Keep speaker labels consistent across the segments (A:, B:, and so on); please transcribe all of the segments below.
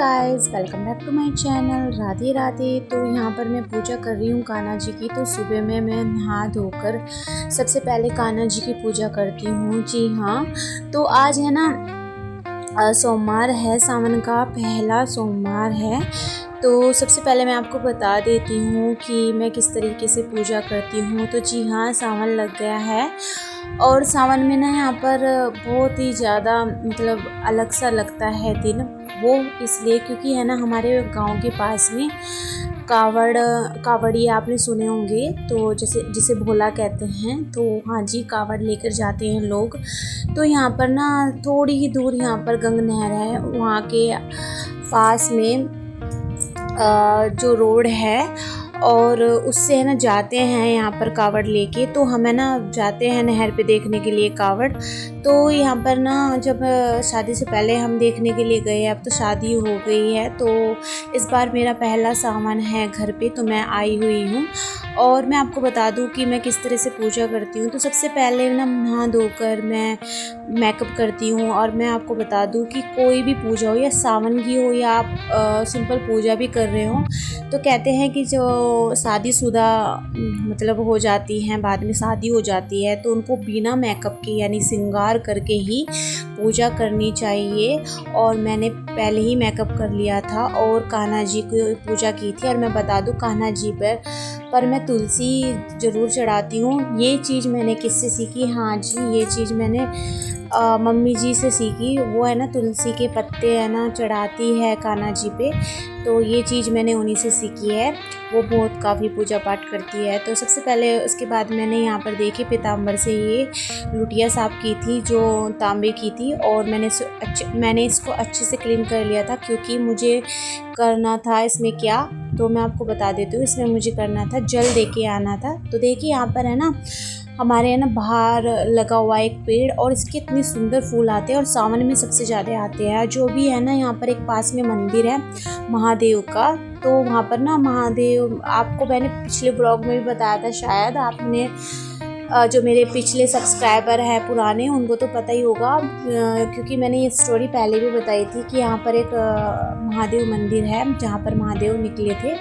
A: Guys, welcome back to my channel. Radhe Radhe. तो यहाँ पर मैं पूजा कर रही हूँ कान्हा जी की। तो सुबह में मैं नहा धोकर सबसे पहले कान्हा जी की पूजा करती हूँ। जी हाँ, तो आज है ना सोमवार है, सावन का पहला सोमवार है। तो सबसे पहले मैं आपको बता देती हूँ कि मैं किस तरीके से पूजा करती हूँ। तो जी हाँ, सावन लग गया है और सावन में ना यहाँ पर बहुत ही ज़्यादा मतलब अलग सा लगता है दिन। वो इसलिए क्योंकि है ना हमारे गांव के पास में कावड़ी आपने सुने होंगे, तो जैसे जिसे भोला कहते हैं। तो हाँ जी, कावड़ लेकर जाते हैं लोग। तो यहाँ पर ना थोड़ी ही दूर यहाँ पर गंग नहर है, वहाँ के पास में जो रोड है और उससे है ना जाते हैं यहाँ पर कावड़ लेके। तो हमें ना जाते हैं नहर पे देखने के लिए कावड़। तो यहाँ पर ना जब शादी से पहले हम देखने के लिए गए, अब तो शादी हो गई है। तो इस बार मेरा पहला सावन है घर पे, तो मैं आई हुई हूँ। और मैं आपको बता दूँ कि मैं किस तरह से पूजा करती हूँ। तो सबसे पहले ना नहा धोकर मैं मेकअप करती हूँ। और मैं आपको बता दूँ कि कोई भी पूजा हो, या सावन की हो या आप सिंपल पूजा भी कर रहे हो, तो कहते हैं कि जो शादीशुदा मतलब हो जाती हैं, बाद में शादी हो जाती है, तो उनको बिना मेकअप के यानी श्रृंगार करके ही पूजा करनी चाहिए। और मैंने पहले ही मेकअप कर लिया था और कान्हा जी की पूजा की थी। और मैं बता दूं, कान्हा जी पर मैं तुलसी ज़रूर चढ़ाती हूँ। ये चीज़ मैंने किससे सीखी? हाँ जी, ये चीज़ मैंने मम्मी जी से सीखी। वो है ना तुलसी के पत्ते है ना चढ़ाती है कान्हा जी पे। तो ये चीज़ मैंने उन्हीं से सीखी है। वो बहुत काफ़ी पूजा पाठ करती है। तो सबसे पहले उसके बाद मैंने यहाँ पर देखी पीताम्बर से ये लुटिया साफ़ की थी, जो तांबे की थी। और मैंने इसको अच्छे से क्लीन कर लिया था, क्योंकि मुझे करना था इसमें क्या, तो मैं आपको बता देती हूँ। इसमें मुझे करना था, जल दे के आना था। तो देखिए यहाँ पर है ना हमारे है ना बाहर लगा हुआ एक पेड़, और इसके इतने सुंदर फूल आते हैं और सावन में सबसे ज़्यादा आते हैं। जो भी है ना यहाँ पर एक पास में मंदिर है महादेव का। तो वहाँ पर ना महादेव, आपको मैंने पिछले ब्लॉग में भी बताया था, शायद आपने जो मेरे पिछले सब्सक्राइबर हैं पुराने, उनको तो पता ही होगा, क्योंकि मैंने ये स्टोरी पहले भी बताई थी कि यहाँ पर एक महादेव मंदिर है जहाँ पर महादेव निकले थे।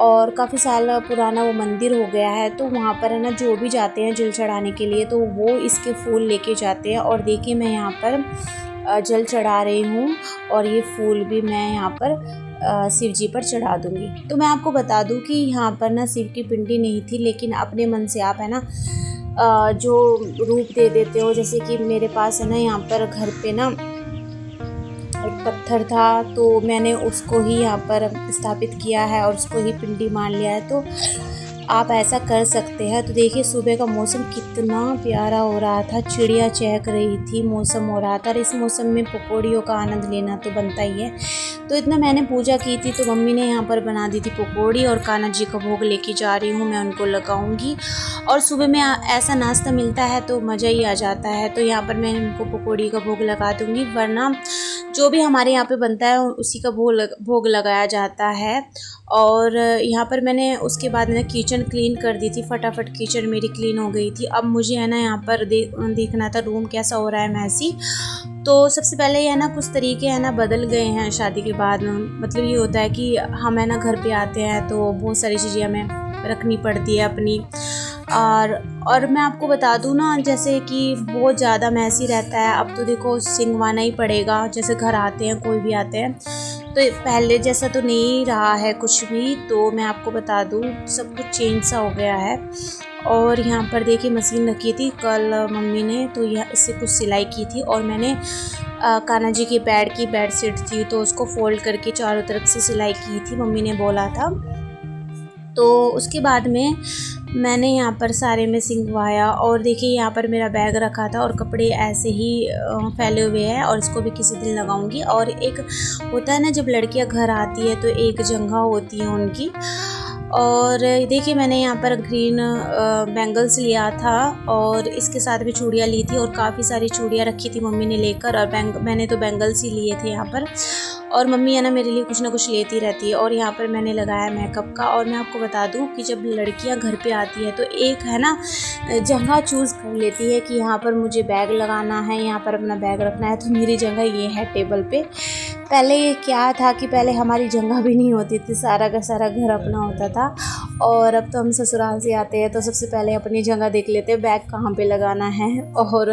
A: और काफ़ी साल पुराना वो मंदिर हो गया है। तो वहाँ पर है ना जो भी जाते हैं जल चढ़ाने के लिए, तो वो इसके फूल लेके जाते हैं। और देखिए मैं यहाँ पर जल चढ़ा रही हूँ, और ये फूल भी मैं यहाँ पर शिव जी पर चढ़ा दूँगी। तो मैं आपको बता दूँ कि यहाँ पर ना शिव की पिंडी नहीं थी, लेकिन अपने मन से आप है ना जो रूप दे देते हो। जैसे कि मेरे पास है ना यहाँ पर घर पे ना एक पत्थर था, तो मैंने उसको ही यहाँ पर स्थापित किया है और उसको ही पिंडी मान लिया है। तो आप ऐसा कर सकते हैं। तो देखिए सुबह का मौसम कितना प्यारा हो रहा था, चिड़िया चहक रही थी, मौसम हो रहा था। और इस मौसम में पकौड़ियों का आनंद लेना तो बनता ही है। तो इतना मैंने पूजा की थी, तो मम्मी ने यहाँ पर बना दी थी पकौड़ी, और कान्हा जी का भोग लेके जा रही हूँ, मैं उनको लगाऊंगी। और सुबह में ऐसा नाश्ता मिलता है तो मज़ा ही आ जाता है। तो यहाँ पर मैं उनको पकौड़ी का भोग लगा दूँगी, वरना जो भी हमारे यहाँ पे बनता है उसी का भोग लगाया जाता है। और यहाँ पर मैंने उसके बाद ना किचन क्लीन कर दी थी, फटाफट किचन मेरी क्लीन हो गई थी। अब मुझे है ना यहाँ पर देखना था रूम कैसा हो रहा है मैसी। तो सबसे पहले ये है ना कुछ तरीके है ना बदल गए हैं शादी के बाद। मतलब ये होता है कि हम है ना घर पे आते हैं तो बहुत सारी चीज़ें हमें रखनी पड़ती है अपनी। और मैं आपको बता दूँ ना, जैसे कि बहुत ज़्यादा मैसी रहता है। अब तो देखो सिंगवाना ही पड़ेगा, जैसे घर आते हैं कोई भी आते हैं, तो पहले जैसा तो नहीं रहा है कुछ भी। तो मैं आपको बता दूँ सब कुछ चेंज सा हो गया है। और यहाँ पर देखिए मशीन रखी थी कल मम्मी ने, तो यह इससे कुछ सिलाई की थी। और मैंने कान्हा जी की बेडशीट थी, तो उसको फोल्ड करके चारों तरफ से सिलाई की थी, मम्मी ने बोला था। तो उसके बाद में मैंने यहाँ पर सारे में सिंगवाया। और देखिए यहाँ पर मेरा बैग रखा था और कपड़े ऐसे ही फैले हुए हैं, और इसको भी किसी दिन लगाऊंगी। और एक होता है ना जब लड़कियाँ घर आती है तो एक जगह होती है उनकी। और देखिए मैंने यहाँ पर ग्रीन बैंगल्स लिया था, और इसके साथ भी चूड़ियाँ ली थी, और काफ़ी सारी चूड़ियाँ रखी थी मम्मी ने लेकर। और मैंने तो बैंगल्स ही लिए थे यहाँ पर। और मम्मी है ना मेरे लिए कुछ ना कुछ लेती रहती है। और यहाँ पर मैंने लगाया मेकअप का। और मैं आपको बता दूँ कि जब लड़कियाँ घर पे आती है तो एक है ना जगह चूज़ कर लेती है कि यहाँ पर मुझे बैग लगाना है, यहाँ पर अपना बैग रखना है। तो मेरी जगह ये है टेबल पे, पहले ये क्या था कि पहले हमारी जगह भी नहीं होती थी, सारा का सारा घर अपना होता था। और अब तो हम ससुराल से आते हैं तो सबसे पहले अपनी जगह देख लेते हैं, बैग कहाँ पे लगाना है। और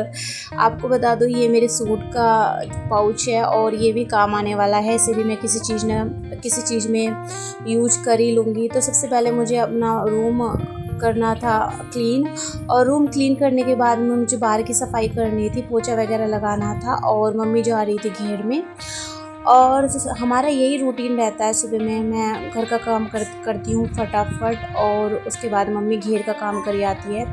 A: आपको बता दूँ, ये मेरे सूट का पाउच है और ये भी काम आने वाला है। इसे भी मैं किसी चीज़ में यूज कर ही लूँगी। तो सबसे पहले मुझे अपना रूम करना था क्लीन, और रूम क्लीन करने के बाद में मुझे बाहर की सफाई करनी थी, पोछा वगैरह लगाना था। और मम्मी जा रही थी घेर में। और हमारा यही रूटीन रहता है, सुबह में मैं घर का काम करती हूँ फटाफट, और उसके बाद मम्मी घेर का काम करी आती है।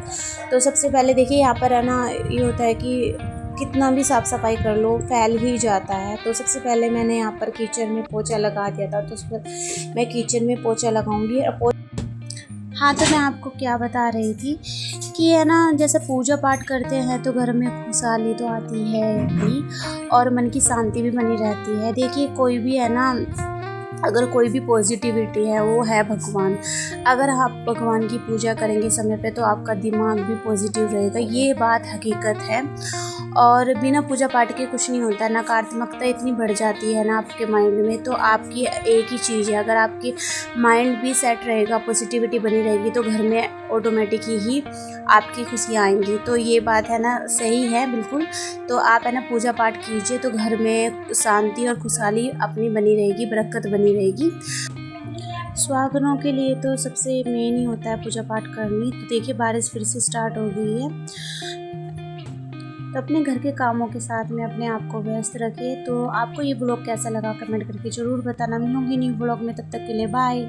A: तो सबसे पहले देखिए यहाँ पर है ना, ये होता है कि कितना भी साफ़ सफाई कर लो फैल ही जाता है। तो सबसे पहले मैंने यहाँ पर किचन में पोछा लगा दिया था, तो उस पर मैं किचन में पोछा लगाऊंगी। हाँ, तो मैं आपको क्या बता रही थी कि है ना, जैसे पूजा पाठ करते हैं तो घर में खुशहाली तो आती है ही, और मन की शांति भी बनी रहती है। देखिए कोई भी है ना, अगर कोई भी पॉजिटिविटी है वो है भगवान। अगर आप भगवान की पूजा करेंगे समय पे तो आपका दिमाग भी पॉजिटिव रहेगा, ये बात हकीकत है। और बिना पूजा पाठ के कुछ नहीं होता, नकारात्मकता इतनी बढ़ जाती है ना आपके माइंड में। तो आपकी एक ही चीज़ है, अगर आपकी माइंड भी सेट रहेगा, पॉजिटिविटी बनी रहेगी, तो घर में ऑटोमेटिक ही आपकी खुशियाँ आएंगी। तो ये बात है ना, सही है बिल्कुल। तो आप है ना पूजा पाठ कीजिए तो घर में शांति और खुशहाली अपनी बनी रहेगी, बरकत बनी रहेगी। सुहागनों के लिए तो सबसे मेन ही होता है पूजा पाठ करनी। तो देखिए बारिश फिर से स्टार्ट हो गई है, तो अपने घर के कामों के साथ में अपने आप को व्यस्त रखिए। तो आपको ये ब्लॉग कैसा लगा कमेंट करके ज़रूर बताना। मिलूंगी न्यू ब्लॉग में, तब तक के लिए बाय।